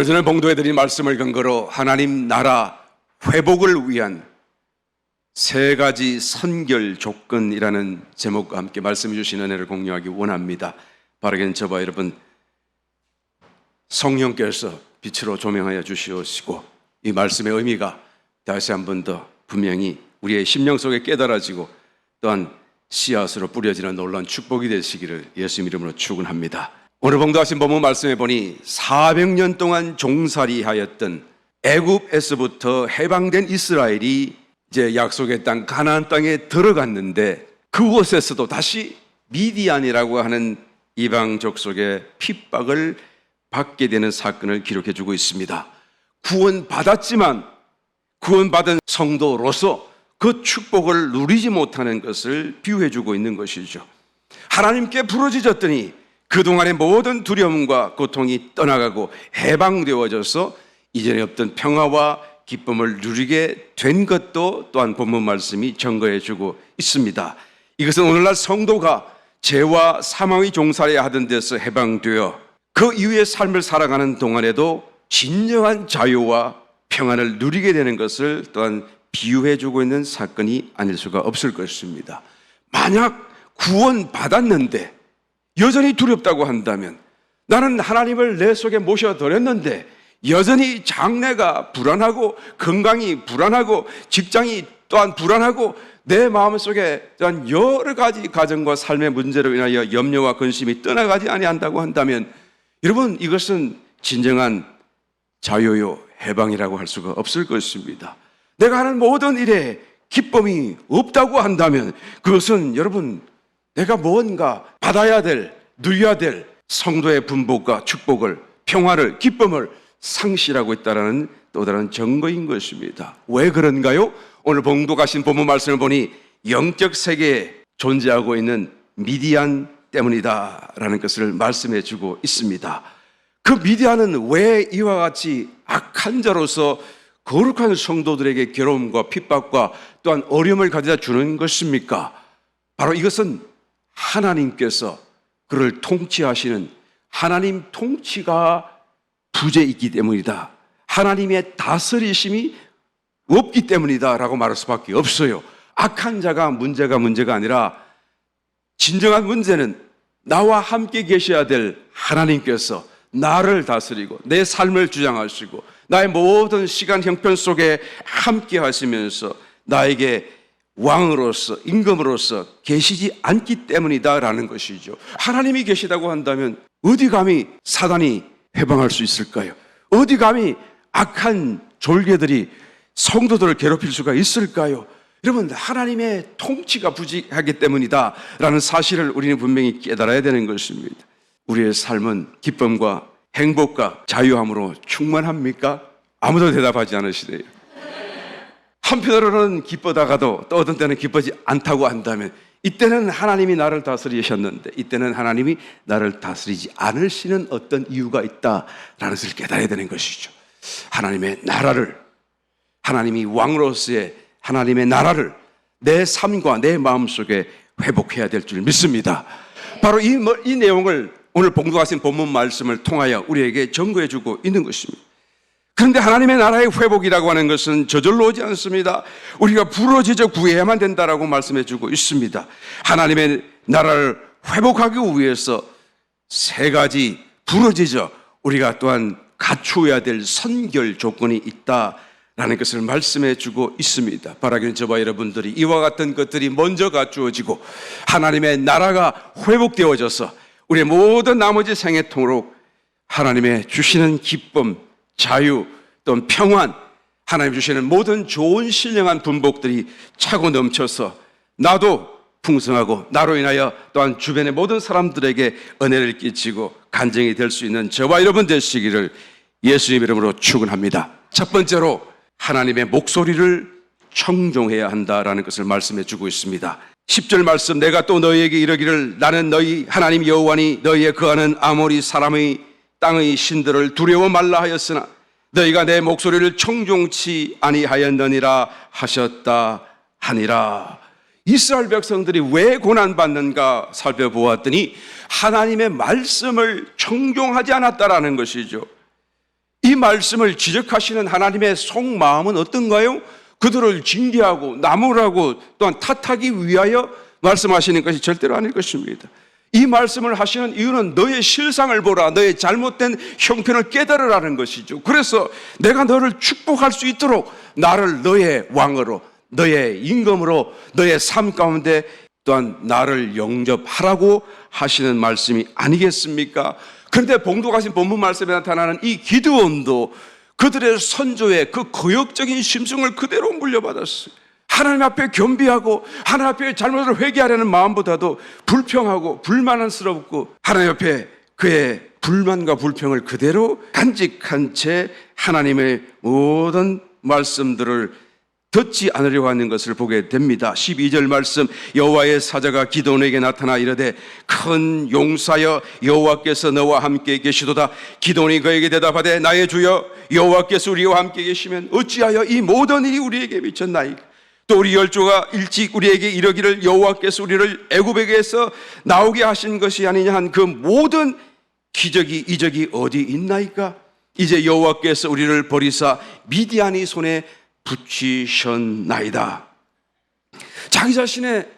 오래전에 봉도해드린 말씀을 근거로 하나님 나라 회복을 위한 세 가지 선결 조건이라는 제목과 함께 말씀해 주신 은혜를 공유하기 원합니다. 바라기는 저와 여러분 성령께서 빛으로 조명하여 주시옵시고 이 말씀의 의미가 다시 한 번 더 분명히 우리의 심령 속에 깨달아지고 또한 씨앗으로 뿌려지는 놀라운 축복이 되시기를 예수 이름으로 축원합니다. 오늘 봉도하신 본문 말씀해 보니 400년 동안 종살이하였던 애굽에서부터 해방된 이스라엘이 이제 약속의 땅 가나안 땅에 들어갔는데 그곳에서도 다시 미디안이라고 하는 이방 족속의 핍박을 받게 되는 사건을 기록해 주고 있습니다. 구원받았지만 구원받은 성도로서 그 축복을 누리지 못하는 것을 비유해 주고 있는 것이죠. 하나님께 부르짖었더니 그동안의 모든 두려움과 고통이 떠나가고 해방되어져서 이전에 없던 평화와 기쁨을 누리게 된 것도 또한 본문 말씀이 증거해 주고 있습니다. 이것은 오늘날 성도가 죄와 사망의 종살이야 하던 데서 해방되어 그 이후의 삶을 살아가는 동안에도 진정한 자유와 평안을 누리게 되는 것을 또한 비유해 주고 있는 사건이 아닐 수가 없을 것입니다. 만약 구원받았는데 여전히 두렵다고 한다면, 나는 하나님을 내 속에 모셔드렸는데 여전히 장래가 불안하고 건강이 불안하고 직장이 또한 불안하고 내 마음속에 또한 여러 가지 가정과 삶의 문제로 인하여 염려와 근심이 떠나가지 아니한다고 한다면 여러분, 이것은 진정한 자유요 해방이라고 할 수가 없을 것입니다. 내가 하는 모든 일에 기쁨이 없다고 한다면 그것은 여러분, 내가 뭔가 받아야 될, 누려야 될 성도의 분복과 축복을, 평화를, 기쁨을 상실하고 있다는 또 다른 증거인 것입니다. 왜 그런가요? 오늘 봉독하신 본문 말씀을 보니 영적 세계에 존재하고 있는 미디안 때문이다라는 것을 말씀해 주고 있습니다. 그 미디안은 왜 이와 같이 악한 자로서 거룩한 성도들에게 괴로움과 핍박과 또한 어려움을 가져다 주는 것입니까? 바로 이것은 하나님께서 그를 통치하시는 하나님 통치가 부재있기 때문이다. 하나님의 다스리심이 없기 때문이다 라고 말할 수밖에 없어요. 악한 자가 문제가 아니라 진정한 문제는 나와 함께 계셔야 될 하나님께서 나를 다스리고 내 삶을 주장하시고 나의 모든 시간 형편 속에 함께 하시면서 나에게 왕으로서 임금으로서 계시지 않기 때문이다라는 것이죠. 하나님이 계시다고 한다면 어디 감히 사단이 해방할 수 있을까요? 어디 감히 악한 졸개들이 성도들을 괴롭힐 수가 있을까요? 여러분, 하나님의 통치가 부재하기 때문이다라는 사실을 우리는 분명히 깨달아야 되는 것입니다. 우리의 삶은 기쁨과 행복과 자유함으로 충만합니까? 아무도 대답하지 않으시네요. 한편으로는 기쁘다가도 또 어떤 때는 기쁘지 않다고 한다면 이때는 하나님이 나를 다스리셨는데 이때는 하나님이 나를 다스리지 않으시는 어떤 이유가 있다라는 것을 깨달아야 되는 것이죠. 하나님의 나라를, 하나님이 왕으로서의 하나님의 나라를 내 삶과 내 마음속에 회복해야 될 줄 믿습니다. 바로 이 내용을 오늘 봉독하신 본문 말씀을 통하여 우리에게 증거해 주고 있는 것입니다. 그런데 하나님의 나라의 회복이라고 하는 것은 저절로 오지 않습니다. 우리가 부르짖어 구해야만 된다라고 말씀해 주고 있습니다. 하나님의 나라를 회복하기 위해서 세 가지 부르짖어 우리가 또한 갖추어야 될 선결 조건이 있다라는 것을 말씀해 주고 있습니다. 바라기는 저와 여러분들이 이와 같은 것들이 먼저 갖추어지고 하나님의 나라가 회복되어져서 우리의 모든 나머지 생애 통으로 하나님의 주시는 기쁨, 자유, 또는 평안, 하나님 주시는 모든 좋은 신령한 분복들이 차고 넘쳐서 나도 풍성하고 나로 인하여 또한 주변의 모든 사람들에게 은혜를 끼치고 간증이 될 수 있는 저와 여러분 되시기를 예수님 이름으로 축원합니다. 첫 번째로 하나님의 목소리를 청종해야 한다라는 것을 말씀해 주고 있습니다. 10절 말씀, 내가 또 너희에게 이르기를 나는 너희 하나님 여호와니 너희의 거하는 아모리 사람의 땅의 신들을 두려워 말라 하였으나 너희가 내 목소리를 청종치 아니하였느니라 하셨다 하니라. 이스라엘 백성들이 왜 고난받는가 살펴보았더니 하나님의 말씀을 청종하지 않았다라는 것이죠. 이 이 말씀을 지적하시는 하나님의 속마음은 어떤가요? 그들을 징계하고 나무라고 또한 탓하기 위하여 말씀하시는 것이 절대로 아닐 것입니다. 이 말씀을 하시는 이유는 너의 실상을 보라, 너의 잘못된 형편을 깨달으라는 것이죠. 그래서 내가 너를 축복할 수 있도록 나를 너의 왕으로, 너의 임금으로, 너의 삶 가운데 또한 나를 영접하라고 하시는 말씀이 아니겠습니까? 그런데 봉독하신 본문 말씀에 나타나는 이 기드온도 그들의 선조의 그 거역적인 심성을 그대로 물려받았어요. 하나님 앞에 겸비하고 하나님 앞에 잘못을 회개하려는 마음보다도 불평하고 불만스럽고 하나님 앞에 그의 불만과 불평을 그대로 간직한 채 하나님의 모든 말씀들을 듣지 않으려고 하는 것을 보게 됩니다. 12절 말씀, 여호와의 사자가 기드온에게 나타나 이르되 큰 용사여 여호와께서 너와 함께 계시도다. 기드온이 그에게 대답하되 나의 주여 여호와께서 우리와 함께 계시면 어찌하여 이 모든 일이 우리에게 미쳤나이까? 또 우리 열조가 일찍 우리에게 이르기를 여호와께서 우리를 애굽에게서 나오게 하신 것이 아니냐 한 그 모든 기적이 이적이 어디 있나이까? 이제 여호와께서 우리를 버리사 미디안의 손에 붙이셨나이다. 자기 자신의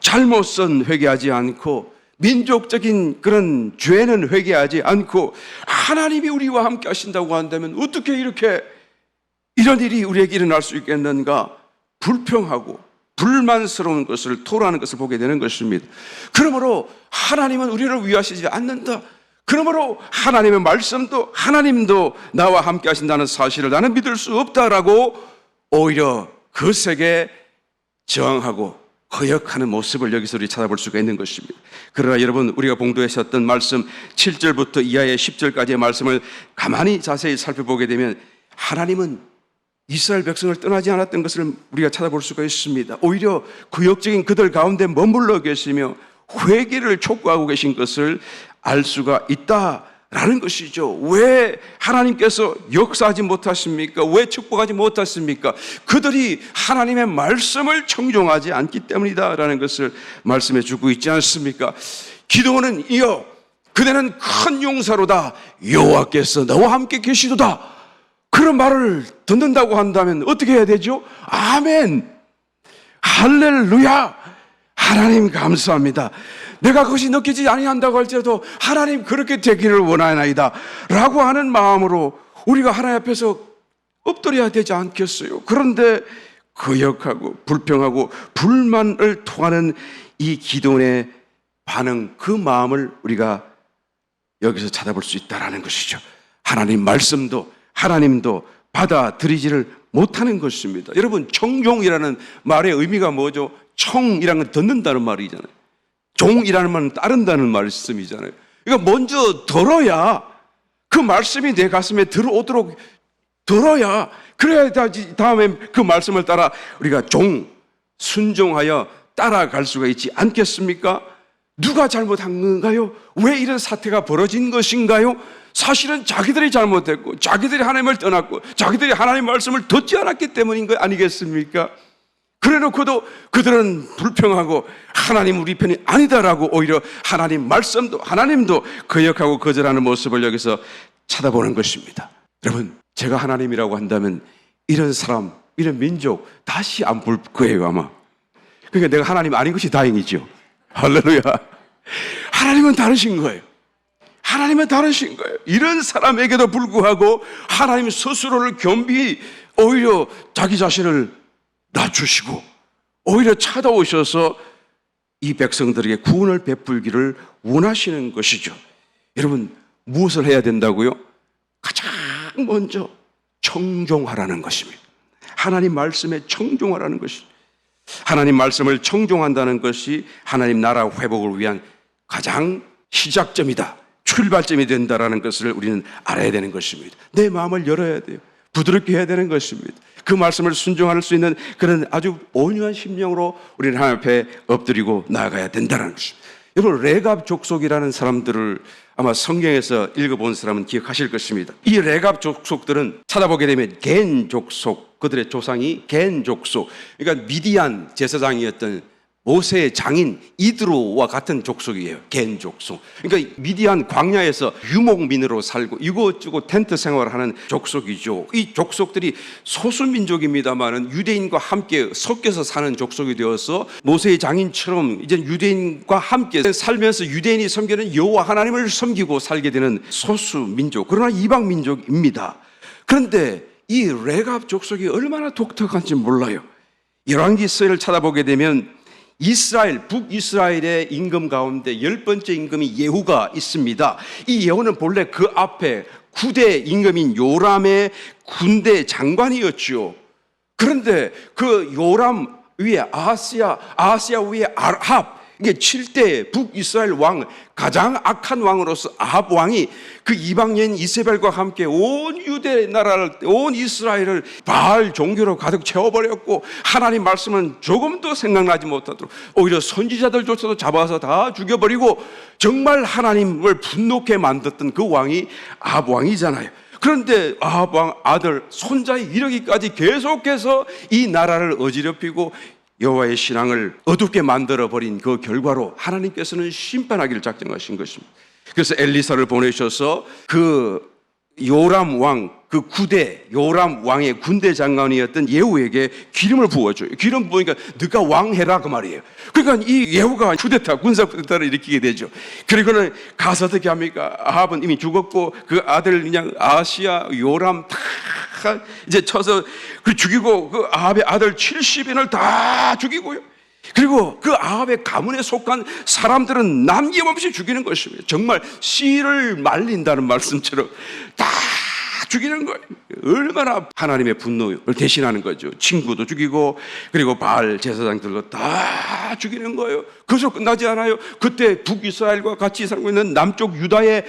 잘못은 회개하지 않고 민족적인 그런 죄는 회개하지 않고 하나님이 우리와 함께 하신다고 한다면 어떻게 이렇게 이런 일이 우리에게 일어날 수 있겠는가? 불평하고 불만스러운 것을 토로하는 것을 보게 되는 것입니다. 그러므로 하나님은 우리를 위하시지 않는다. 그러므로 하나님의 말씀도 하나님도 나와 함께 하신다는 사실을 나는 믿을 수 없다라고 오히려 거세게 저항하고 거역하는 모습을 여기서 우리 찾아볼 수가 있는 것입니다. 그러나 여러분, 우리가 봉독하셨던 말씀 7절부터 이하의 10절까지의 말씀을 가만히 자세히 살펴보게 되면 하나님은 이스라엘 백성을 떠나지 않았던 것을 우리가 찾아볼 수가 있습니다. 오히려 구역적인 그들 가운데 머물러 계시며 회개를 촉구하고 계신 것을 알 수가 있다라는 것이죠. 왜 하나님께서 역사하지 못하십니까? 왜 축복하지 못하십니까? 그들이 하나님의 말씀을 청종하지 않기 때문이다라는 것을 말씀해 주고 있지 않습니까? 기드온은 이어 그대는 큰 용사로다. 여호와께서 너와 함께 계시도다. 그런 말을 듣는다고 한다면 어떻게 해야 되죠? 아멘, 할렐루야, 하나님 감사합니다. 내가 그것이 느끼지 아니한다고 할지라도 하나님 그렇게 되기를 원하나이다 라고 하는 마음으로 우리가 하나님 앞에서 엎드려야 되지 않겠어요? 그런데 거역하고 불평하고 불만을 통하는 이 기도의 반응, 그 마음을 우리가 여기서 찾아볼 수 있다는 것이죠. 하나님 말씀도 하나님도 받아들이지를 못하는 것입니다. 여러분, 청종이라는 말의 의미가 뭐죠? 청이라는 건 듣는다는 말이잖아요. 종이라는 말은 따른다는 말씀이잖아요. 그러니까 먼저 들어야 그 말씀이 내 가슴에 들어오도록 들어야, 그래야 다음에 그 말씀을 따라 우리가 순종하여 따라갈 수가 있지 않겠습니까? 누가 잘못한 건가요? 왜 이런 사태가 벌어진 것인가요? 사실은 자기들이 잘못했고 자기들이 하나님을 떠났고 자기들이 하나님의 말씀을 듣지 않았기 때문인 거 아니겠습니까? 그래놓고도 그들은 불평하고 하나님 우리 편이 아니다라고 오히려 하나님 말씀도 하나님도 거역하고 거절하는 모습을 여기서 찾아보는 것입니다. 여러분, 제가 하나님이라고 한다면 이런 사람, 이런 민족 다시 안 볼 거예요 아마. 그러니까 내가 하나님 아닌 것이 다행이죠. 할렐루야. 하나님은 다르신 거예요. 하나님은 다르신 거예요. 이런 사람에게도 불구하고 하나님 스스로를 겸비 오히려 자기 자신을 낮추시고 오히려 찾아오셔서 이 백성들에게 구원을 베풀기를 원하시는 것이죠. 여러분, 무엇을 해야 된다고요? 가장 먼저 청종하라는 것입니다. 하나님 말씀에 청종하라는 것입니다. 하나님 말씀을 청종한다는 것이 하나님 나라 회복을 위한 가장 시작점이다, 출발점이 된다라는 것을 우리는 알아야 되는 것입니다. 내 마음을 열어야 돼요. 부드럽게 해야 되는 것입니다. 그 말씀을 순종할 수 있는 그런 아주 온유한 심령으로 우리는 하나님 앞에 엎드리고 나아가야 된다는 것입니다. 여러분, 레갑 족속이라는 사람들을 아마 성경에서 읽어본 사람은 기억하실 것입니다. 이 레갑 족속들은 찾아보게 되면 겐 족속, 그들의 조상이 겐 족속, 그러니까 미디안 제사장이었던 모세의 장인 이드로와 같은 족속이에요. 겐 족속. 그러니까 미디안 광야에서 유목민으로 살고 이곳저곳 텐트 생활을 하는 족속이죠. 이 족속들이 소수민족입니다만은 유대인과 함께 섞여서 사는 족속이 되어서 모세의 장인처럼 이제 유대인과 함께 살면서 유대인이 섬기는 여호와 하나님을 섬기고 살게 되는 소수민족, 그러나 이방민족입니다. 그런데 이 레갑 족속이 얼마나 독특한지 몰라요. 열왕기서를 찾아보게 되면 이스라엘, 북이스라엘의 임금 가운데 10번째 임금이 예후가 있습니다. 이 예후는 본래 그 앞에 9대 임금인 요람의 군대 장관이었죠. 그런데 그 요람 위에 아하시아 위에 아합, 이게 7대 북이스라엘 왕, 가장 악한 왕으로서 아합 왕이 그 이방인 이세벨과 함께 온 유대 나라를, 온 이스라엘을 바알 종교로 가득 채워버렸고, 하나님 말씀은 조금도 생각나지 못하도록 오히려 선지자들조차도 잡아서 다 죽여버리고 정말 하나님을 분노케 만들었던 그 왕이 아합 왕이잖아요. 그런데 아합 왕 아들 손자에 이르기까지 계속해서 이 나라를 어지럽히고 여호와의 신앙을 어둡게 만들어버린 그 결과로 하나님께서는 심판하기를 작정하신 것입니다. 그래서 엘리사를 보내셔서 그 요람 왕, 그 9대 요람 왕의 군대 장관이었던 예후에게 기름을 부어줘요. 기름 부으니까 너가 왕해라 그 말이에요. 그러니까 이 예후가 군사 쿠데타를 일으키게 되죠. 그리고는 가서 어떻게 합니까? 아합은 이미 죽었고 그 아들 그냥 아하시아, 요람 다 이제 쳐서 그 죽이고, 그 아합의 아들 70인을 다 죽이고요. 그리고 그 아합의 가문에 속한 사람들은 남김없이 죽이는 것입니다. 정말 씨를 말린다는 말씀처럼 다 죽이는 거예요. 얼마나 하나님의 분노를 대신하는 거죠. 친구도 죽이고, 그리고 바알 제사장들도 다 죽이는 거예요. 그것으로 끝나지 않아요. 그때 북이스라엘과 같이 살고 있는 남쪽 유다의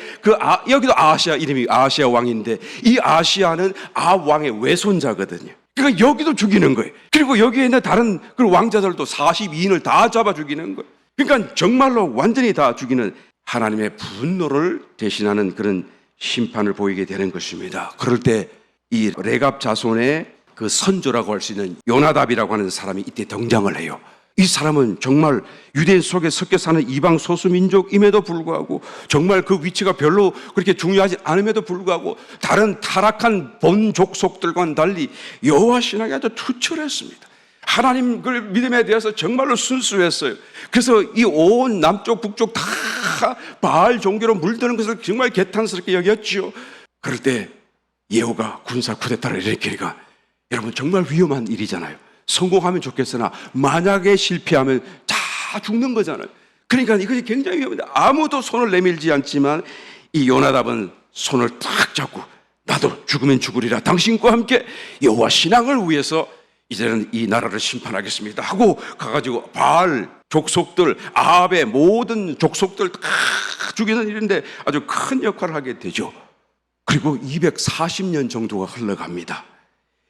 여기도 아하시아, 이름이 아하시아 왕인데, 이 아하시아는 아합 왕의 외손자거든요. 그러니까 여기도 죽이는 거예요. 그리고 여기에 있는 다른 그 왕자들도 42인을 다 잡아 죽이는 거예요. 그러니까 정말로 완전히 다 죽이는 하나님의 분노를 대신하는 그런 심판을 보이게 되는 것입니다. 그럴 때 이 레갑 자손의 그 선조라고 할 수 있는 요나답이라고 하는 사람이 이때 등장을 해요. 이 사람은 정말 유대인 속에 섞여 사는 이방 소수민족임에도 불구하고 정말 그 위치가 별로 그렇게 중요하지 않음에도 불구하고 다른 타락한 본 족속들과는 달리 여호와 신앙이 아주 투철했습니다. 하나님 그 믿음에 대해서 정말로 순수했어요. 그래서 이 온 남쪽 북쪽 다 바알 종교로 물드는 것을 정말 개탄스럽게 여겼죠. 그럴 때 예후가 군사 쿠데타를 일으키니까 여러분 정말 위험한 일이잖아요. 성공하면 좋겠으나 만약에 실패하면 다 죽는 거잖아요. 그러니까 이것이 굉장히 위험합니다. 아무도 손을 내밀지 않지만 이 요나답은 손을 딱 잡고 나도 죽으면 죽으리라, 당신과 함께 여호와 신앙을 위해서 이제는 이 나라를 심판하겠습니다 하고 가가지고 바알 족속들, 아합의 모든 족속들 다 죽이는 일인데 아주 큰 역할을 하게 되죠. 그리고 240년 정도가 흘러갑니다.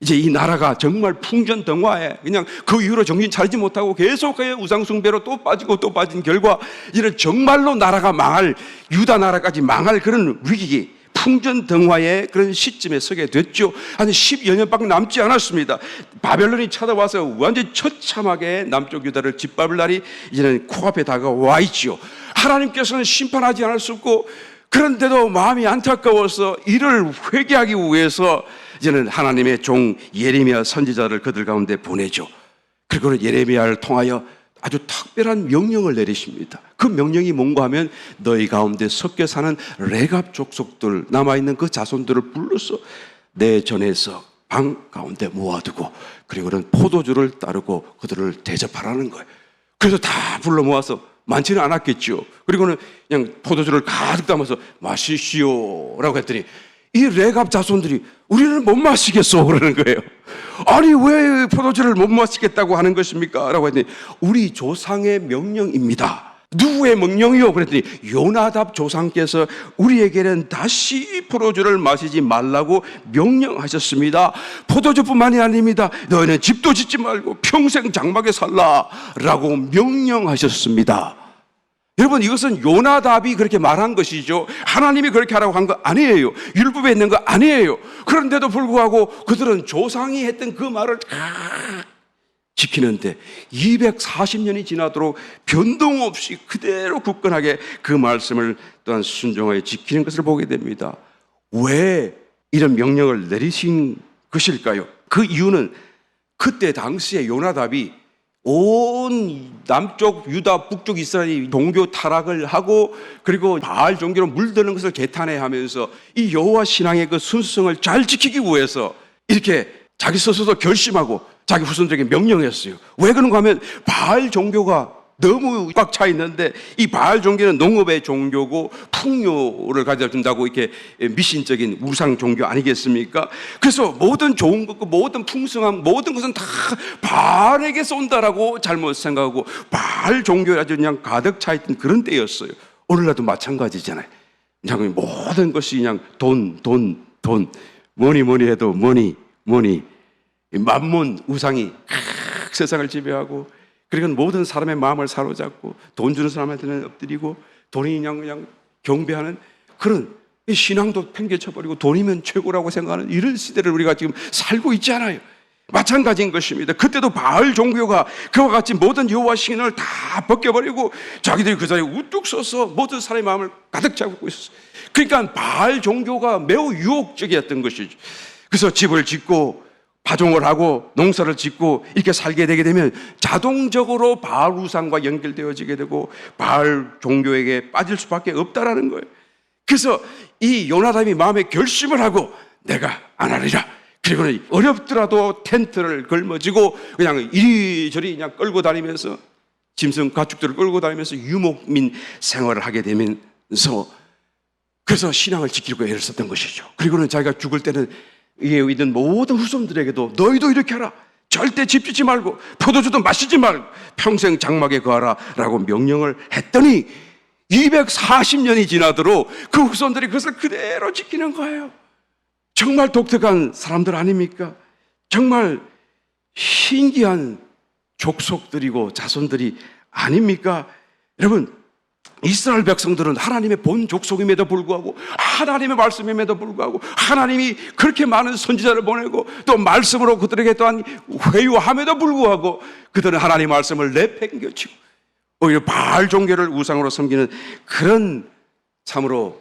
이제 이 나라가 정말 풍전등화에 그냥 그 이후로 정신 차리지 못하고 계속해서 우상숭배로 또 빠지고 또 빠진 결과 이런 정말로 나라가 망할, 유다 나라까지 망할 그런 위기, 풍전등화의 그런 시점에 서게 됐죠. 한 10여 년밖에 남지 않았습니다. 바벨론이 찾아와서 완전히 처참하게 남쪽 유다를 짓밟을 날이 이제는 코앞에 다가와 있죠. 하나님께서는 심판하지 않을 수 없고, 그런데도 마음이 안타까워서 이를 회개하기 위해서 이제는 하나님의 종 예레미야 선지자를 그들 가운데 보내죠. 그리고 예레미야를 통하여 아주 특별한 명령을 내리십니다. 그 명령이 뭔가 하면 너희 가운데 섞여 사는 레갑 족속들, 남아있는 그 자손들을 불러서 내 전에서 방 가운데 모아두고 그리고는 포도주를 따르고 그들을 대접하라는 거예요. 그래서 다 불러 모아서, 많지는 않았겠죠. 그리고는 그냥 포도주를 가득 담아서 마시시오 라고 했더니 이 레갑 자손들이 우리는 못 마시겠어 그러는 거예요. 아니 왜 포도주를 못 마시겠다고 하는 것입니까? 라고 했더니 우리 조상의 명령입니다. 누구의 명령이요? 그랬더니 요나답 조상께서 우리에게는 다시 포도주를 마시지 말라고 명령하셨습니다. 포도주뿐만이 아닙니다. 너희는 집도 짓지 말고 평생 장막에 살라 라고 명령하셨습니다. 여러분, 이것은 요나답이 그렇게 말한 것이죠. 하나님이 그렇게 하라고 한 거 아니에요. 율법에 있는 거 아니에요. 그런데도 불구하고 그들은 조상이 했던 그 말을 다 지키는데 240년이 지나도록 변동 없이 그대로 굳건하게 그 말씀을 또한 순종하여 지키는 것을 보게 됩니다. 왜 이런 명령을 내리신 것일까요? 그 이유는 그때 당시에 요나답이 온 남쪽 유다, 북쪽 이스라엘이 종교 타락을 하고 그리고 바알 종교로 물드는 것을 개탄해하면서 이 여호와 신앙의 그 순수성을 잘 지키기 위해서 이렇게 자기 스스로 결심하고 자기 후손들에게 명령했어요. 왜 그런가 하면 바알 종교가 너무 꽉 차 있는데 이 바알 종교는 농업의 종교고 풍요를 가져준다고 이렇게 미신적인 우상 종교 아니겠습니까? 그래서 모든 좋은 것과 모든 풍성함 모든 것은 다 바알에게 쏜다라고 잘못 생각하고 바알 종교에 아주 그냥 가득 차 있던 그런 때였어요. 오늘날도 마찬가지잖아요. 그냥 모든 것이 그냥 돈 뭐니 해도 뭐니 만몬 우상이 세상을 지배하고 그리고 모든 사람의 마음을 사로잡고 돈 주는 사람한테는 엎드리고 돈이 그냥 경배하는 그런 신앙도 팽개쳐버리고 돈이면 최고라고 생각하는 이런 시대를 우리가 지금 살고 있지 않아요? 마찬가지인 것입니다. 그때도 바알 종교가 그와 같이 모든 여호와 신을 다 벗겨버리고 자기들이 그 자리에 우뚝 서서 모든 사람의 마음을 가득 잡고 있었어요. 그러니까 바알 종교가 매우 유혹적이었던 것이죠. 그래서 집을 짓고 파종을 하고 농사를 짓고 이렇게 살게 되게 되면 자동적으로 바알 우상과 연결되어지게 되고 바알 종교에게 빠질 수밖에 없다라는 거예요. 그래서 이 요나답이 마음에 결심을 하고 내가 안 하리라. 그리고는 어렵더라도 텐트를 걸머지고 그냥 이리저리 그냥 끌고 다니면서 짐승 가축들을 끌고 다니면서 유목민 생활을 하게 되면서 그래서 신앙을 지키려고 애를 썼던 것이죠. 그리고는 자기가 죽을 때는 이에 있는 모든 후손들에게도 너희도 이렇게 하라. 절대 집 짓지 말고 포도주도 마시지 말고 평생 장막에 거하라 라고 명령을 했더니 240년이 지나도록 그 후손들이 그것을 그대로 지키는 거예요. 정말 독특한 사람들 아닙니까? 정말 신기한 족속들이고 자손들이 아닙니까? 여러분, 이스라엘 백성들은 하나님의 본 족속임에도 불구하고 하나님의 말씀임에도 불구하고 하나님이 그렇게 많은 선지자를 보내고 또 말씀으로 그들에게 또한 회유함에도 불구하고 그들은 하나님의 말씀을 내팽개치고 오히려 바알 종교를 우상으로 섬기는 그런 참으로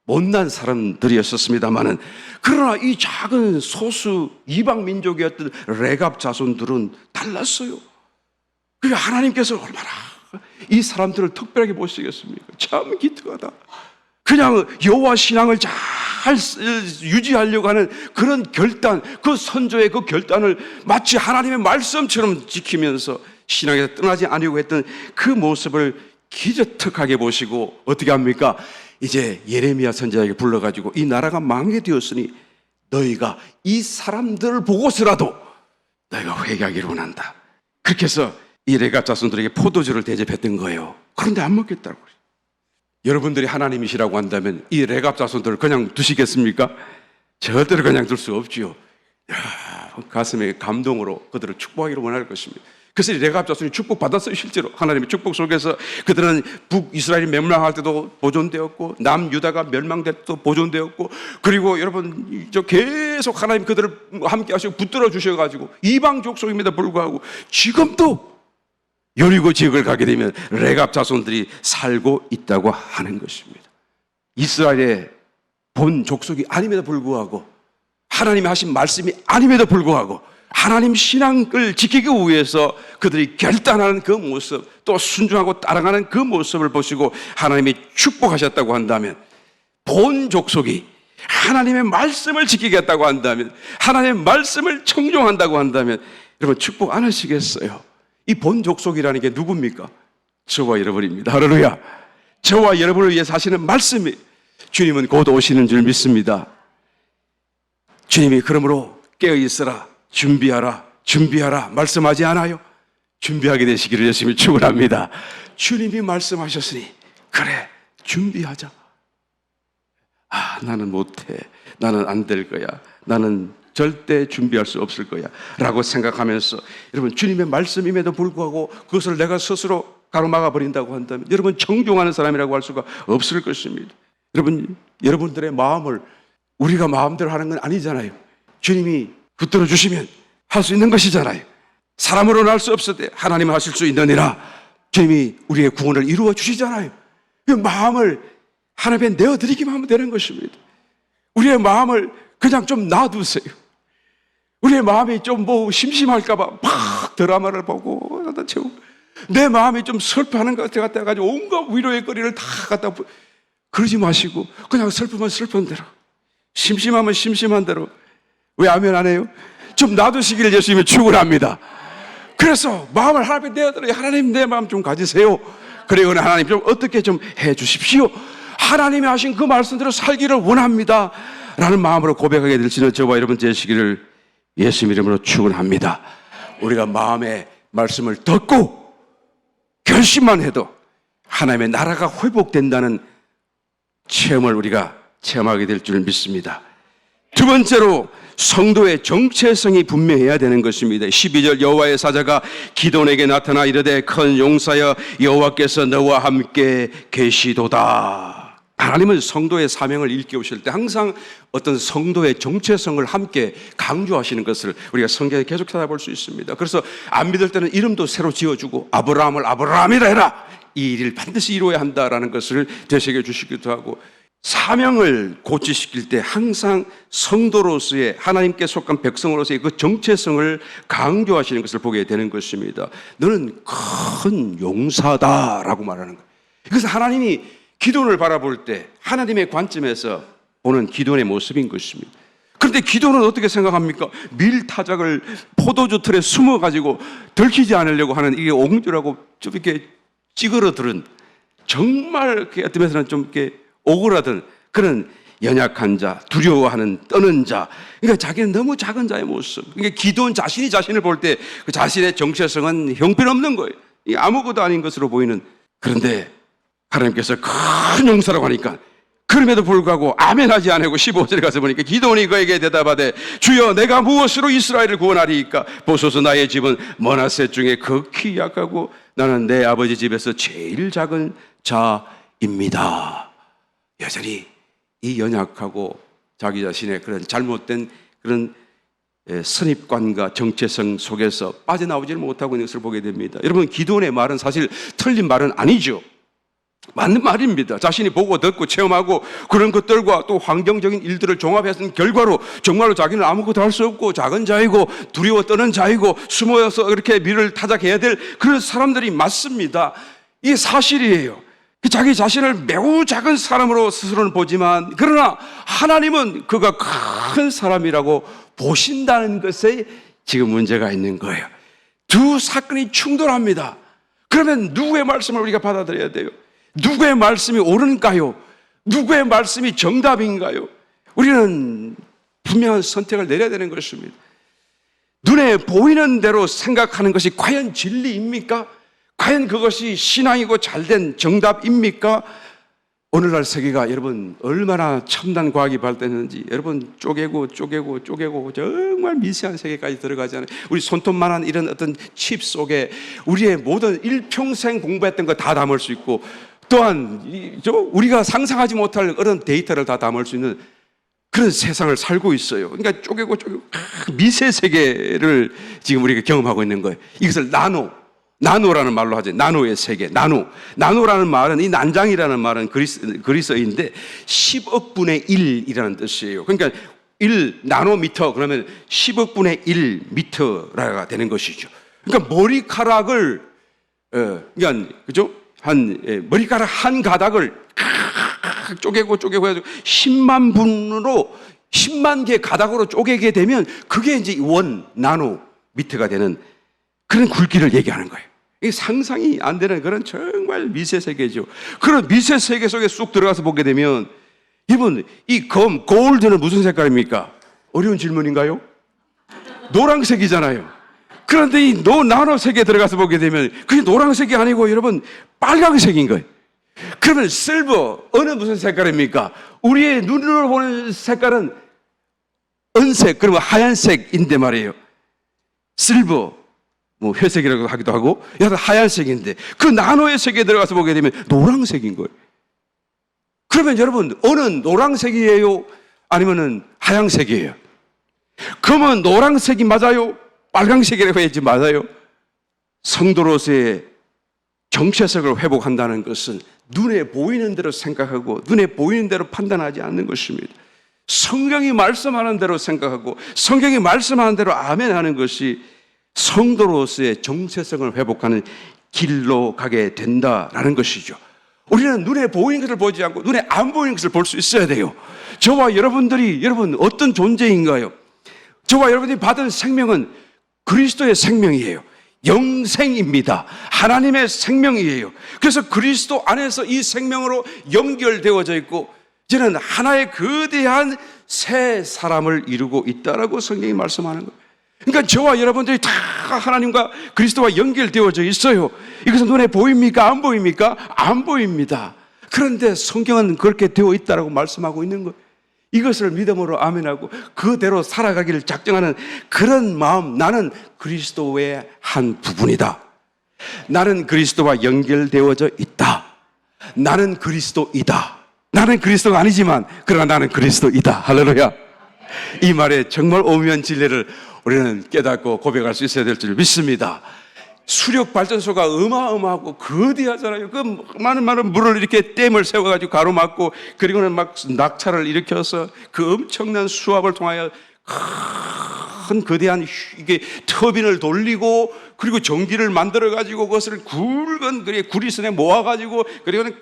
못난 사람들이었습니다마는 그러나 이 작은 소수 이방 민족이었던 레갑 자손들은 달랐어요. 그러니까 하나님께서 얼마나 이 사람들을 특별하게 보시겠습니까? 참 기특하다. 그냥 여호와 신앙을 잘 유지하려고 하는 그런 결단, 그 선조의 그 결단을 마치 하나님의 말씀처럼 지키면서 신앙에서 떠나지 않으려고 했던 그 모습을 기특하게 보시고 어떻게 합니까? 이제 예레미야 선지자에게 불러가지고 이 나라가 망하게 되었으니 너희가 이 사람들을 보고서라도 너희가 회개하기를 원한다. 그렇게 해서 이 레갑 자손들에게 포도주를 대접했던 거예요. 그런데 안 먹겠다고 그래요. 여러분들이 하나님이시라고 한다면 이 레갑 자손들을 그냥 두시겠습니까? 절대로 그냥 둘 수 없지요. 가슴에 감동으로 그들을 축복하기를 원할 것입니다. 그래서 이 레갑 자손이 축복받았어요. 실제로 하나님의 축복 속에서 그들은 북이스라엘이 멸망할 때도 보존되었고 남유다가 멸망될 때도 보존되었고 그리고 여러분 계속 하나님 그들을 함께 하시고 붙들어 주셔가지고 이방 족속임에도 불구하고 지금도 여리고 지역을 가게 되면 레갑 자손들이 살고 있다고 하는 것입니다. 이스라엘의 본 족속이 아님에도 불구하고 하나님이 하신 말씀이 아님에도 불구하고 하나님 신앙을 지키기 위해서 그들이 결단하는 그 모습 또 순종하고 따라가는 그 모습을 보시고 하나님이 축복하셨다고 한다면 본 족속이 하나님의 말씀을 지키겠다고 한다면 하나님의 말씀을 청종한다고 한다면 여러분 축복 안 하시겠어요? 이 본 족속이라는 게 누굽니까? 저와 여러분입니다. 할렐루야. 저와 여러분을 위해서 하시는 말씀이 주님은 곧 오시는 줄 믿습니다. 주님이 그러므로 깨어있으라 준비하라 말씀하지 않아요? 준비하게 되시기를 열심히 축원합니다. 주님이 말씀하셨으니 그래 준비하자. 나는 못해, 나는 안 될 거야, 나는 절대 준비할 수 없을 거야 라고 생각하면서 여러분 주님의 말씀임에도 불구하고 그것을 내가 스스로 가로막아 버린다고 한다면 여러분 정중하는 사람이라고 할 수가 없을 것입니다. 여러분들의 마음을 우리가 마음대로 하는 건 아니잖아요. 주님이 붙들어 주시면 할 수 있는 것이잖아요. 사람으로는 할 수 없으되 하나님은 하실 수 있느니라. 주님이 우리의 구원을 이루어 주시잖아요. 그 마음을 하나님께 내어드리기만 하면 되는 것입니다. 우리의 마음을 그냥 좀 놔두세요. 우리의 마음이 좀 뭐 심심할까봐 막 드라마를 보고 내 마음이 좀 슬퍼하는 것 같아가지고 온갖 위로의 거리를 다 갖다 그러지 마시고 그냥 슬프면 슬픈 대로, 심심하면 심심한 대로. 왜 아멘 안 해요? 좀 놔두시기를 예수님이 축원합니다. 그래서 마음을 하나님께 내어드려요. 하나님 내 마음 좀 가지세요. 그리고 하나님 좀 어떻게 좀 해주십시오. 하나님이 하신 그 말씀대로 살기를 원합니다 라는 마음으로 고백하게 될지는 저와 여러분 되시기를 예수님 이름으로 축원합니다. 우리가 마음의 말씀을 듣고 결심만 해도 하나님의 나라가 회복된다는 체험을 우리가 체험하게 될 줄 믿습니다. 두 번째로 성도의 정체성이 분명해야 되는 것입니다. 12절 여호와의 사자가 기돈에게 나타나 이르되 큰 용사여 여호와께서 너와 함께 계시도다. 하나님은 성도의 사명을 일깨우실 때 항상 어떤 성도의 정체성을 함께 강조하시는 것을 우리가 성경에 계속 찾아볼 수 있습니다. 그래서 안 믿을 때는 이름도 새로 지어주고 아브라함을 아브라함이라 해라. 이 일을 반드시 이루어야 한다라는 것을 되새겨 주시기도 하고, 사명을 고치시킬 때 항상 성도로서의 하나님께 속한 백성으로서의 그 정체성을 강조하시는 것을 보게 되는 것입니다. 너는 큰 용사다라고 말하는 거예요. 그래서 하나님이 기돈을 바라볼 때 하나님의 관점에서 보는 기돈의 모습인 것입니다. 그런데 기돈은 어떻게 생각합니까? 밀타작을 포도주 틀에 숨어가지고 들키지 않으려고 하는 이게 옹졸하고 좀 이렇게 찌그러들은, 정말 어떤 면에서는 좀 이렇게 오그라든 그런 연약한 자, 두려워하는 떠는 자, 그러니까 자기는 너무 작은 자의 모습. 그러니까 기도원 자신이 자신을 볼 때 그 자신의 정체성은 형편없는 거예요. 아무것도 아닌 것으로 보이는. 그런데 하나님께서 큰 용사라고 하니까 그럼에도 불구하고 아멘 하지 않고 15절에 가서 보니까 기도원이 그에게 대답하되 주여 내가 무엇으로 이스라엘을 구원하리이까? 보소서 나의 집은 머나세 중에 극히 약하고 나는 내 아버지 집에서 제일 작은 자입니다. 여전히 이 연약하고 자기 자신의 그런 잘못된 그런 선입관과 정체성 속에서 빠져나오지를 못하고 있는 것을 보게 됩니다. 여러분, 기도원의 말은 사실 틀린 말은 아니죠. 맞는 말입니다. 자신이 보고 듣고 체험하고 그런 것들과 또 환경적인 일들을 종합해서 결과로 정말로 자기는 아무것도 할 수 없고 작은 자이고 두려워 떠는 자이고 숨어서 그렇게 미를 타작해야 될 그런 사람들이 맞습니다. 이게 사실이에요. 자기 자신을 매우 작은 사람으로 스스로는 보지만 그러나 하나님은 그가 큰 사람이라고 보신다는 것에 지금 문제가 있는 거예요. 두 사건이 충돌합니다. 그러면 누구의 말씀을 우리가 받아들여야 돼요? 누구의 말씀이 옳은가요? 누구의 말씀이 정답인가요? 우리는 분명한 선택을 내려야 되는 것입니다. 눈에 보이는 대로 생각하는 것이 과연 진리입니까? 과연 그것이 신앙이고 잘된 정답입니까? 오늘날 세계가 여러분 얼마나 첨단 과학이 발달했는지 여러분 쪼개고 정말 미세한 세계까지 들어가잖아요. 우리 손톱만한 이런 어떤 칩 속에 우리의 모든 일평생 공부했던 거 다 담을 수 있고, 또한 우리가 상상하지 못할 그런 데이터를 다 담을 수 있는 그런 세상을 살고 있어요. 그러니까 쪼개고 미세 세계를 지금 우리가 경험하고 있는 거예요. 이것을 나노라는 말로 하죠. 나노의 세계, 나노라는 말은, 이 난장이라는 말은 그리스어인데 10억 분의 1이라는 뜻이에요. 그러니까 1 나노미터 그러면 10억 분의 1 미터가 되는 것이죠. 그러니까 머리카락을 그러니까 그죠? 머리카락 한 가닥을 쪼개고 해가지고 10만 분으로 10만 개 가닥으로 쪼개게 되면 그게 이제 원 나노미터가 되는 그런 굵기를 얘기하는 거예요. 이게 상상이 안 되는 그런 정말 미세 세계죠. 그런 미세 세계 속에 쑥 들어가서 보게 되면 여러분, 이 골드는 무슨 색깔입니까? 어려운 질문인가요? 노란색이잖아요. 그런데 이 나노 세계에 들어가서 보게 되면 그게 노란색이 아니고 여러분 빨강색인 거예요. 그러면 실버 무슨 색깔입니까? 우리의 눈으로 보는 색깔은 은색, 그러면 하얀색인데 말이에요. 실버 회색이라고 하기도 하고 여하튼 하얀색인데 그 나노의 세계에 들어가서 보게 되면 노란색인 거예요. 그러면 여러분 노란색이에요? 아니면은 하얀색이에요? 그러면 노란색이 맞아요? 빨강색이라고 하지 말아요. 성도로서의 정체성을 회복한다는 것은 눈에 보이는 대로 생각하고 눈에 보이는 대로 판단하지 않는 것입니다. 성경이 말씀하는 대로 생각하고 성경이 말씀하는 대로 아멘하는 것이 성도로서의 정체성을 회복하는 길로 가게 된다라는 것이죠. 우리는 눈에 보이는 것을 보지 않고 눈에 안 보이는 것을 볼 수 있어야 돼요. 저와 여러분들이 여러분 어떤 존재인가요? 저와 여러분들이 받은 생명은 그리스도의 생명이에요. 영생입니다. 하나님의 생명이에요. 그래서 그리스도 안에서 이 생명으로 연결되어져 있고 이제는 하나의 거대한 새 사람을 이루고 있다라고 성경이 말씀하는 거예요. 그러니까 저와 여러분들이 다 하나님과 그리스도와 연결되어져 있어요. 이것은 눈에 보입니까? 안 보입니까? 안 보입니다. 그런데 성경은 그렇게 되어 있다라고 말씀하고 있는 거예요. 이것을 믿음으로 아멘하고 그대로 살아가기를 작정하는 그런 마음, 나는 그리스도의 한 부분이다. 나는 그리스도와 연결되어져 있다. 나는 그리스도이다. 나는 그리스도가 아니지만 그러나 나는 그리스도이다. 할렐루야. 이 말에 정말 오묘한 진리를 우리는 깨닫고 고백할 수 있어야 될 줄 믿습니다. 수력 발전소가 어마어마하고 거대하잖아요. 그 많은 물을 이렇게 댐을 세워가지고 가로막고 그리고는 막 낙차를 일으켜서 그 엄청난 수압을 통하여 큰 거대한 이게 터빈을 돌리고 그리고 전기를 만들어가지고 그것을 굵은 구리선에 모아가지고 그리고는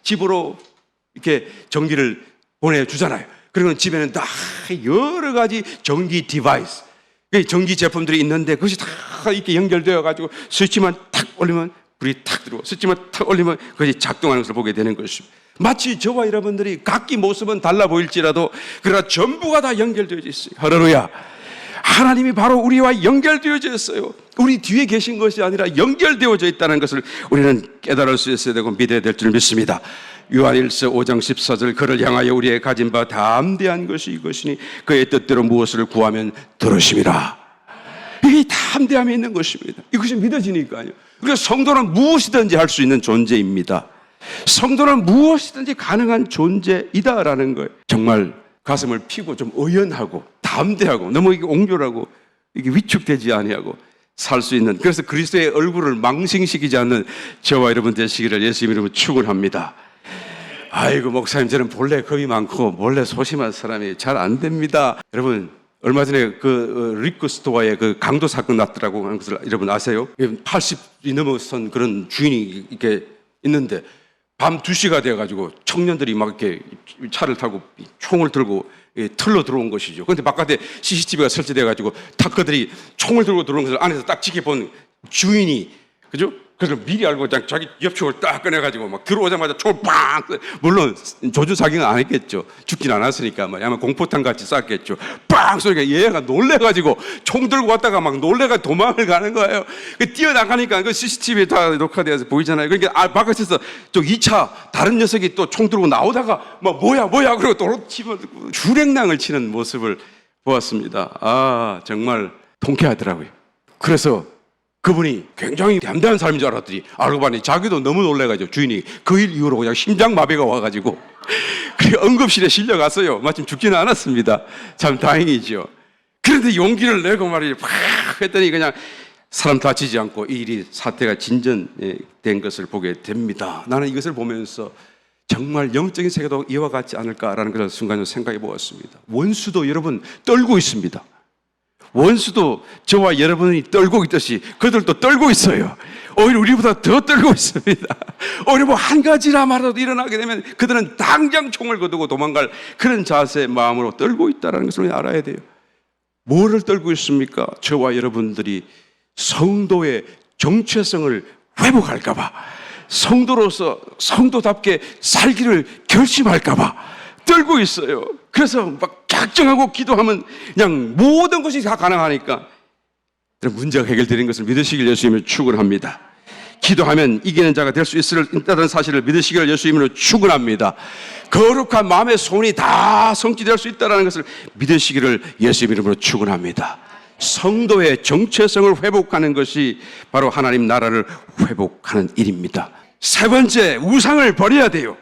집으로 이렇게 전기를 보내주잖아요. 그리고 집에는 다 여러 가지 전기 디바이스, 전기 제품들이 있는데 그것이 다 이렇게 연결되어 가지고 스위치만 탁 올리면 불이 탁 들어오고 스위치만 탁 올리면 그것이 작동하는 것을 보게 되는 것입니다. 마치 저와 여러분들이 각기 모습은 달라 보일지라도 그러나 전부가 다 연결되어 있어요. 할렐루야. 하나님이 바로 우리와 연결되어져 있어요. 우리 뒤에 계신 것이 아니라 연결되어져 있다는 것을 우리는 깨달을 수 있어야 되고 믿어야 될 줄 믿습니다. 요한일서 5장 14절 그를 향하여 우리의 가진 바 담대한 것이 이것이니 그의 뜻대로 무엇을 구하면 들으심이라. 이게 담대함이 있는 것입니다. 이것이 믿어지니까요. 그러니까 성도는 무엇이든지 할 수 있는 존재입니다. 성도는 무엇이든지 가능한 존재이다라는 거예요. 정말 가슴을 피고 좀 의연하고 담대하고 너무 이게 옹졸하고 이게 위축되지 아니하고 살 수 있는, 그래서 그리스도의 얼굴을 망신시키지 않는 저와 여러분 되시기를 예수 이름으로 축원합니다. 아이고 목사님 저는 본래 겁이 많고 원래 소심한 사람이 잘 안 됩니다. 여러분 얼마 전에 그 리크 스토어에 그 강도 사건 났더라고 하는 것을 여러분 아세요? 80이 넘어선 그런 주인이 이렇게 있는데 밤 2시가 되어가지고 청년들이 막 이렇게 차를 타고 총을 들고 틀로 들어온 것이죠. 그런데 바깥에 CCTV가 설치돼가지고 탁커들이 총을 들고 들어온 것을 안에서 딱 지켜본 주인이, 그죠? 그래서 미리 알고 그냥 자기 옆총을 딱 꺼내가지고 막 들어오자마자 총을 빵! 물론 조주 사격은 안 했겠죠. 죽진 않았으니까 아마 공포탄 같이 쐈겠죠. 빵! 소리가 얘가 놀래가지고 총 들고 왔다가 막 놀래가 도망을 가는 거예요. 뛰어나가니까 그 CCTV에 다 녹화되어서 보이잖아요. 그러니까 바깥에서 저 2차 다른 녀석이 또 총 들고 나오다가 막 뭐야 그러고 도로 치면 주랭랑을 치는 모습을 보았습니다. 아 정말 통쾌하더라고요. 그래서 그분이 굉장히 담대한 사람인 줄 알았더니 알고 보니 자기도 너무 놀래가지고 주인이 그 일 이후로 그냥 심장마비가 와가지고 그리고 응급실에 실려갔어요. 마침 죽지는 않았습니다. 참 다행이죠. 그런데 용기를 내고 말이죠. 팍 했더니 그냥 사람 다치지 않고 이 일이 사태가 진전된 것을 보게 됩니다. 나는 이것을 보면서 정말 영적인 세계도 이와 같지 않을까라는 것을 순간적으로 생각해 보았습니다. 원수도 여러분 떨고 있습니다. 원수도 저와 여러분이 떨고 있듯이 그들도 떨고 있어요. 오히려 우리보다 더 떨고 있습니다. 오히려 뭐 한 가지라마라도 일어나게 되면 그들은 당장 총을 거두고 도망갈 그런 자세의 마음으로 떨고 있다는 것을 알아야 돼요. 뭐를 떨고 있습니까? 저와 여러분들이 성도의 정체성을 회복할까 봐, 성도로서 성도답게 살기를 결심할까 봐 떨고 있어요. 그래서 막 작정하고 기도하면 그냥 모든 것이 다 가능하니까 문제가 해결되는 것을 믿으시길 예수님을 축원합니다. 기도하면 이기는 자가 될 수 있다는 사실을 믿으시길 예수님으로 축원합니다. 거룩한 마음의 소원이 다 성취될 수 있다는 것을 믿으시기를 예수 이름으로 축원합니다. 성도의 정체성을 회복하는 것이 바로 하나님 나라를 회복하는 일입니다. 세 번째, 우상을 버려야 돼요.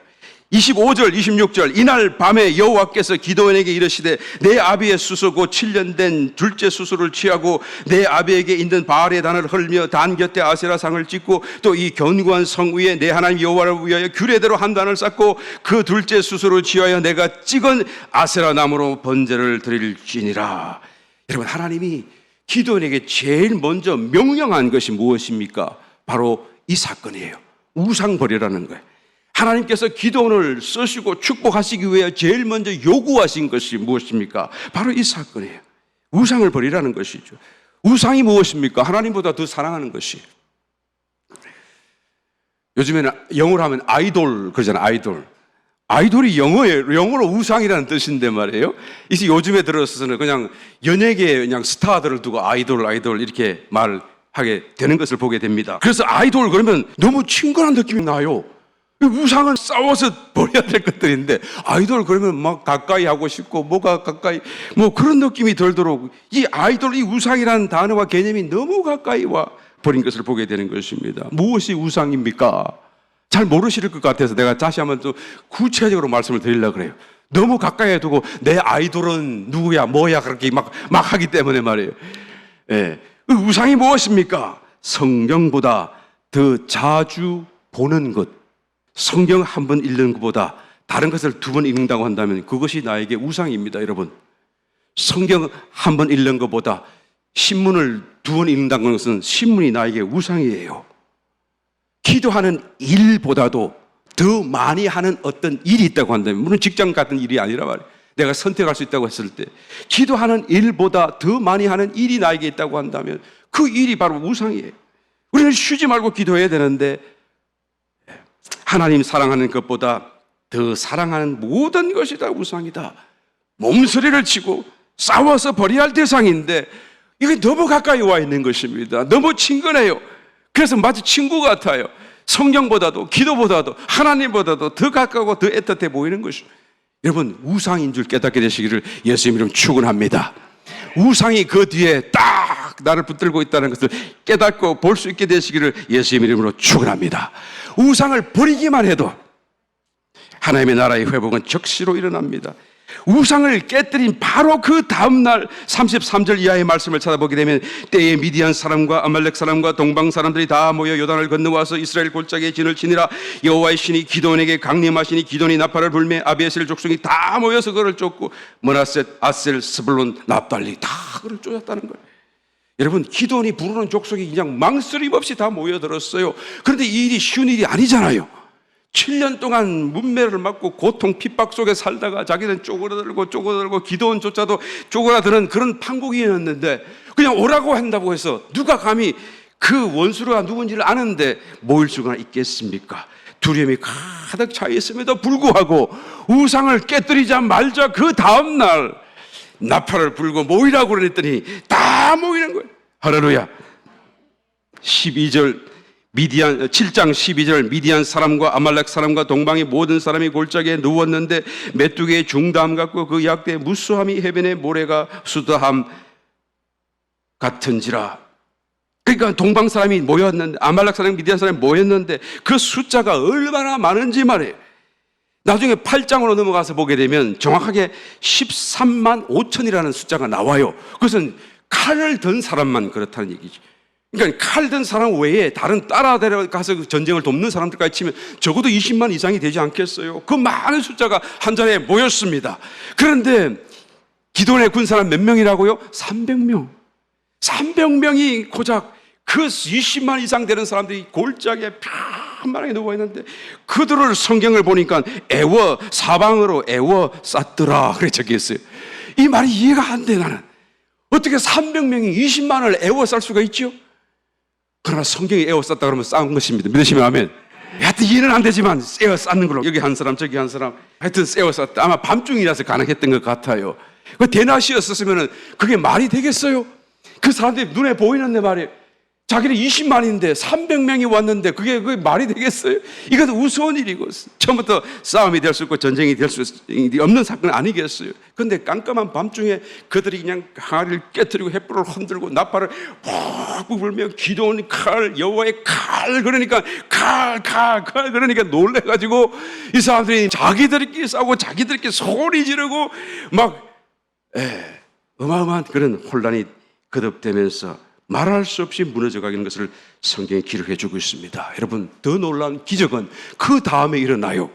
25절 26절 이날 밤에 여호와께서 기드온에게 이르시되 내 아비의 수소 곧 7년 된 둘째 수소를 취하고 내 아비에게 있는 바알의 단을 헐며 단 곁에 아세라상을 찍고 또 이 견고한 성 위에 내 하나님 여호와를 위하여 규례대로 한 단을 쌓고 그 둘째 수소를 취하여 내가 찍은 아세라 나무로 번제를 드릴지니라. 여러분, 하나님이 기드온에게 제일 먼저 명령한 것이 무엇입니까? 바로 이 사건이에요. 우상 버리라는 거예요. 하나님께서 기드온을 쓰시고 축복하시기 위해 제일 먼저 요구하신 것이 무엇입니까? 바로 이 사건이에요. 우상을 버리라는 것이죠. 우상이 무엇입니까? 하나님보다 더 사랑하는 것이. 요즘에는 영어로 하면 아이돌 그러잖아요. 아이돌. 아이돌이 영어예요. 영어로 우상이라는 뜻인데 말이에요. 이제 요즘에 들어서는 그냥 연예계에 그냥 스타들을 두고 아이돌 이렇게 말하게 되는 것을 보게 됩니다. 그래서 아이돌 그러면 너무 친근한 느낌이 나요. 우상은 싸워서 버려야 될 것들인데 아이돌 그러면 막 가까이 하고 싶고 뭐가 가까이 뭐 그런 느낌이 들도록 이 아이돌, 이 우상이라는 단어와 개념이 너무 가까이 와 버린 것을 보게 되는 것입니다. 무엇이 우상입니까? 잘 모르실 것 같아서 내가 다시 한번 또 구체적으로 말씀을 드리려고 그래요. 너무 가까이 두고 내 아이돌은 누구야 뭐야 그렇게 막 하기 때문에 말이에요. 예. 우상이 무엇입니까? 성경보다 더 자주 보는 것, 성경 한 번 읽는 것보다 다른 것을 두 번 읽는다고 한다면 그것이 나에게 우상입니다. 여러분, 성경 한 번 읽는 것보다 신문을 두 번 읽는다는 것은 신문이 나에게 우상이에요. 기도하는 일보다도 더 많이 하는 어떤 일이 있다고 한다면, 물론 직장 같은 일이 아니라 말이에요. 내가 선택할 수 있다고 했을 때 기도하는 일보다 더 많이 하는 일이 나에게 있다고 한다면 그 일이 바로 우상이에요. 우리는 쉬지 말고 기도해야 되는데 하나님 사랑하는 것보다 더 사랑하는 모든 것이 다 우상이다. 몸서리를 치고 싸워서 버려야 할 대상인데 이게 너무 가까이 와 있는 것입니다. 너무 친근해요. 그래서 마치 친구 같아요. 성경보다도 기도보다도 하나님보다도 더 가까워 더 애틋해 보이는 것입니다. 여러분, 우상인 줄 깨닫게 되시기를 예수님 이름 축원합니다. 우상이 그 뒤에 딱 나를 붙들고 있다는 것을 깨닫고 볼 수 있게 되시기를 예수님 이름으로 축원합니다. 우상을 버리기만 해도 하나님의 나라의 회복은 적시로 일어납니다. 우상을 깨뜨린 바로 그 다음날 33절 이하의 말씀을 찾아보게 되면 때에 미디안 사람과 아말렉 사람과 동방 사람들이 다 모여 요단을 건너와서 이스라엘 골짜기에 진을 치니라. 여호와의 신이 기드온에게 강림하시니 기드온이 나팔을 불매 아비에셀 족속이 다 모여서 그를 쫓고 므낫셋, 아셀, 스불론, 납달리 다 그를 쫓았다는 거예요. 여러분, 기드온이 부르는 족속이 그냥 망설임 없이 다 모여들었어요. 그런데 이 일이 쉬운 일이 아니잖아요. 7년 동안 문매를 맞고 고통 핍박 속에 살다가 자기는 쪼그라들고 기드온조차도 쪼그라드는 그런 판국이었는데 그냥 오라고 한다고 해서 누가 감히 그 원수가 누군지를 아는데 모일 수가 있겠습니까? 두려움이 가득 차 있음에도 불구하고 우상을 깨뜨리자 말자 그 다음날 나팔을 불고 모이라고 그랬더니 다 모이는 거예요. 할렐루야. 7장 12절 미디안 사람과 아말렉 사람과 동방의 모든 사람이 골짜기에 누웠는데 메뚜기의 중담 같고 그 약대의 무수함이 해변의 모래가 수다함 같은지라. 그러니까 동방 사람이 모였는데 아말렉 사람 미디안 사람이 모였는데 그 숫자가 얼마나 많은지 말이에요. 나중에 8장으로 넘어가서 보게 되면 정확하게 13만 5천이라는 숫자가 나와요. 그것은 칼을 든 사람만 그렇다는 얘기죠. 그러니까 칼 든 사람 외에 다른 따라 데려가서 전쟁을 돕는 사람들까지 치면 적어도 20만 이상이 되지 않겠어요? 그 많은 숫자가 한 자리에 모였습니다. 그런데 기드온의 군사는 몇 명이라고요? 300명. 300명이 고작 그 20만 이상 되는 사람들이 골짜기에 편만하게 누워 있는데 그들을 성경을 보니까 사방으로 쌌더라 그렇게 적혀 있어요. 이 말이 이해가 안 돼. 나는 어떻게 300명이 20만을 에워쌀 수가 있죠? 그러나 성경이 에워쌌다 그러면 싸운 것입니다. 믿으시면 아멘. 하여튼 이해는 안 되지만 에워쌌는 걸로 여기 한 사람 저기 한 사람 하여튼 에워쌌다. 아마 밤중이라서 가능했던 것 같아요. 그 대낮이었으면 그게 말이 되겠어요? 그 사람들이 눈에 보이는데 말이에요. 자기는 20만인데 300명이 왔는데 그게 말이 되겠어요? 이것은 우스운 일이고 처음부터 싸움이 될 수 있고 전쟁이 될 수 없는 사건 아니겠어요? 그런데 깜깜한 밤중에 그들이 그냥 항아리를 깨뜨리고 횃불을 흔들고 나팔을 푹 불며 기도원 칼, 여호와의 칼, 그러니까 칼 그러니까 놀래가지고 이 사람들이 자기들끼리 싸우고 자기들끼리 소리 지르고 막 어마어마한 그런 혼란이 거듭되면서 말할 수 없이 무너져가는 것을 성경에 기록해 주고 있습니다. 여러분, 더 놀라운 기적은 그 다음에 일어나요.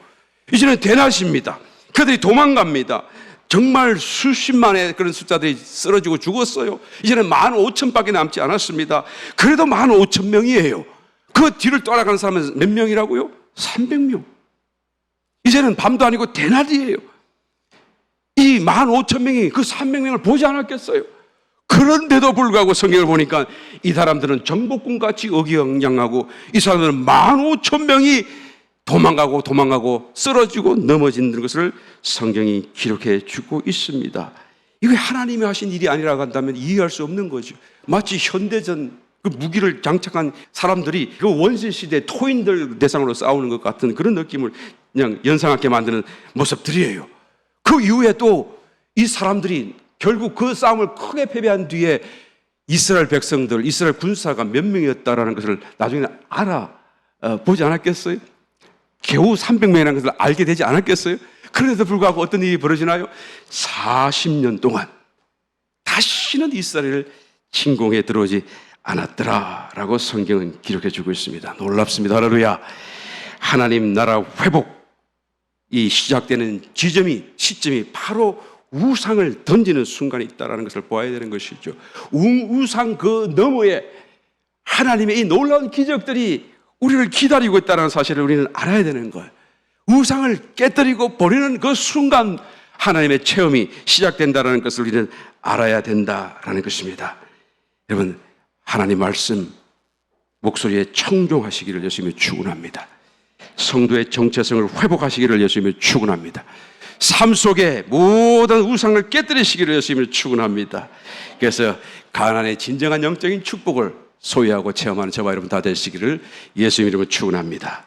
이제는 대낮입니다. 그들이 도망갑니다. 정말 수십만의 그런 숫자들이 쓰러지고 죽었어요. 이제는 15,000밖에 남지 않았습니다. 그래도 15,000명이에요. 그 뒤를 따라가는 사람은 몇 명이라고요? 300명. 이제는 밤도 아니고 대낮이에요. 이 15,000명이 그 300명을 보지 않았겠어요? 그런데도 불구하고 성경을 보니까 이 사람들은 정복군같이 어기양양하고 이 사람들은 15,000명이 도망가고 쓰러지고 넘어지는 것을 성경이 기록해 주고 있습니다. 이게 하나님이 하신 일이 아니라고 한다면 이해할 수 없는 거죠. 마치 현대전 그 무기를 장착한 사람들이 그 원시시대 토인들 대상으로 싸우는 것 같은 그런 느낌을 그냥 연상하게 만드는 모습들이에요. 그 이후에 또 이 사람들이 결국 그 싸움을 크게 패배한 뒤에 이스라엘 백성들, 이스라엘 군사가 몇 명이었다라는 것을 나중에 보지 않았겠어요? 겨우 300명이라는 것을 알게 되지 않았겠어요? 그런데도 불구하고 어떤 일이 벌어지나요? 40년 동안 다시는 이스라엘을 침공에 들어오지 않았더라라고 성경은 기록해 주고 있습니다. 놀랍습니다. 할렐루야. 하나님 나라 회복이 시작되는 시점이 바로 우상을 던지는 순간이 있다는 것을 보아야 되는 것이죠. 우상 그 너머에 하나님의 이 놀라운 기적들이 우리를 기다리고 있다는 사실을 우리는 알아야 되는 거예요. 우상을 깨뜨리고 버리는 그 순간 하나님의 체험이 시작된다는 것을 우리는 알아야 된다는 것입니다. 여러분, 하나님 말씀 목소리에 청종하시기를 예수님이 축원합니다. 성도의 정체성을 회복하시기를 예수님이 축원합니다. 삶 속에 모든 우상을 깨뜨리시기를 예수님을 축원합니다. 그래서 가나안의 진정한 영적인 축복을 소유하고 체험하는 저와 여러분 다 되시기를 예수님 이름으로 축원합니다.